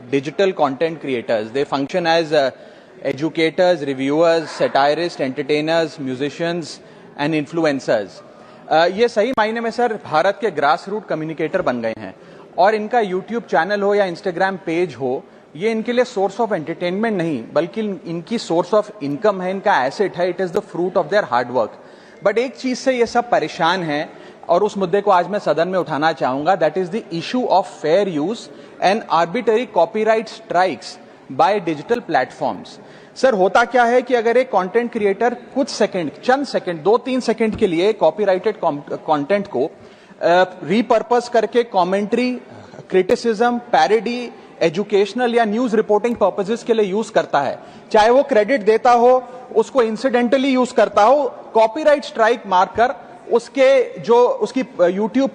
digital content creators. They function as educators, reviewers, satirists, entertainers, musicians and influencers. ये सही मायने में sir Bharat के ग्रास रूट कम्युनिकेटर बन गए हैं और इनका यूट्यूब चैनल हो या इंस्टाग्राम पेज हो, ये इनके लिए सोर्स ऑफ एंटरटेनमेंट नहीं बल्कि इनकी सोर्स ऑफ इनकम है, इनका एसेट है. It is the fruit of their hard work. But एक चीज से ये सब परेशान हैं और उस मुद्दे को आज मैं सदन में उठाना चाहूंगा. That is the issue of fair use and arbitrary copyright strikes by digital platforms. Sir होता क्या है कि अगर एक कंटेंट क्रिएटर कुछ सेकंड, चंद सेकंड, 2-3 सेकंड के लिए कॉपीराइटेड कंटेंट को रीपर्पस करके कमेंट्री, क्रिटिसिज्म, पैरोडी, एजुकेशनल या न्यूज रिपोर्टिंग पर्पसेस के लिए यूज करता है, चाहे वो क्रेडिट देता हो, उसको इंसिडेंटली यूज करता हो, कॉपीराइट स्ट्राइक मारकर उसके जो उसकी यूट्यूब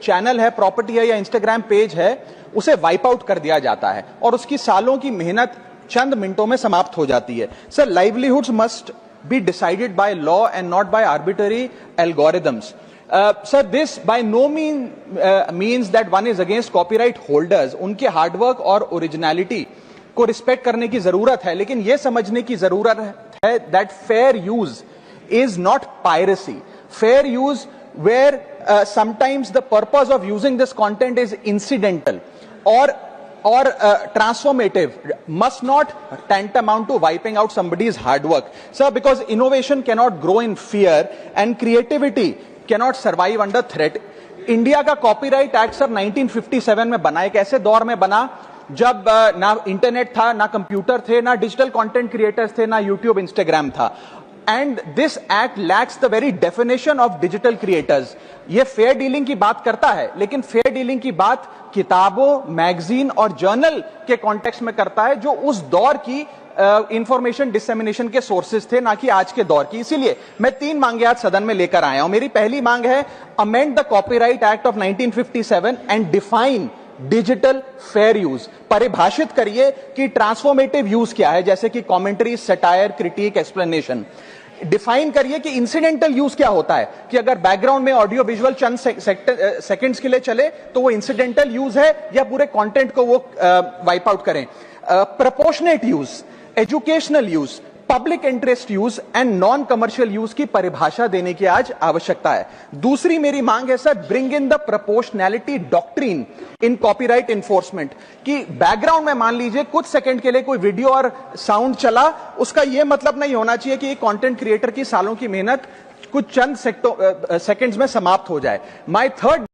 चैनल है, प्रॉपर्टी है या इंस्टाग्राम पेज है, उसे वाइप आउट कर दिया जाता है और उसकी सालों की मेहनत चंद मिनटों में समाप्त हो जाती है. Sir, livelihoods must be decided by law and not by arbitrary algorithms. Sir, this by no means that one is against copyright holders. उनके हार्डवर्क और ओरिजिनलिटी को रिस्पेक्ट करने की जरूरत है, लेकिन यह समझने की जरूरत है that fair use is not piracy. Fair use where sometimes the purpose of using this content is incidental or transformative must not tantamount to wiping out somebody's hard work. Sir, because innovation cannot grow in fear and creativity cannot survive under threat. India का copyright act sir 1957 में बना. एक ऐसे दौर में बना जब ना इंटरनेट था, ना कंप्यूटर थे, ना डिजिटल कंटेंट क्रिएटर्स थे, ना यूट्यूब, इंस्टाग्राम था. And this act lakhs the very definition of digital creators. ये फेयर डीलिंग की बात करता है, लेकिन फेयर डीलिंग की बात किताबों, मैगजीन और जर्नल के कॉन्टेक्स्ट में करता है, जो उस दौर की इंफॉर्मेशन डिसेमिनेशन के सोर्सेज थे, ना कि आज के दौर की. इसीलिए मैं 3 मांगे आज सदन में लेकर आया हूं. मेरी पहली मांग है, amend the copyright act of 1957 and define digital fair use. परिभाषित करिए कि ट्रांसफॉर्मेटिव यूज क्या है, जैसे कि commentary, satire, critic, explanation. Define करिए कि इंसिडेंटल यूज क्या होता है, कि अगर बैकग्राउंड में ऑडियो विजुअल चंद सेकंड्स के लिए चले तो वो इंसिडेंटल यूज है या पूरे कंटेंट को वो वाइप आउट करें. Proportionate use, educational use, public interest use and non commercial use की परिभाषा देने की आज आवश्यकता है. दूसरी मेरी मांग है sir, bring in the proportionality doctrine in copyright enforcement. कि बैकग्राउंड में मान लीजिए कुछ सेकंड के लिए कोई वीडियो और साउंड चला, उसका यह मतलब नहीं होना चाहिए कि कंटेंट क्रिएटर की सालों की मेहनत कुछ चंद सेकंड्स में समाप्त हो जाए. My third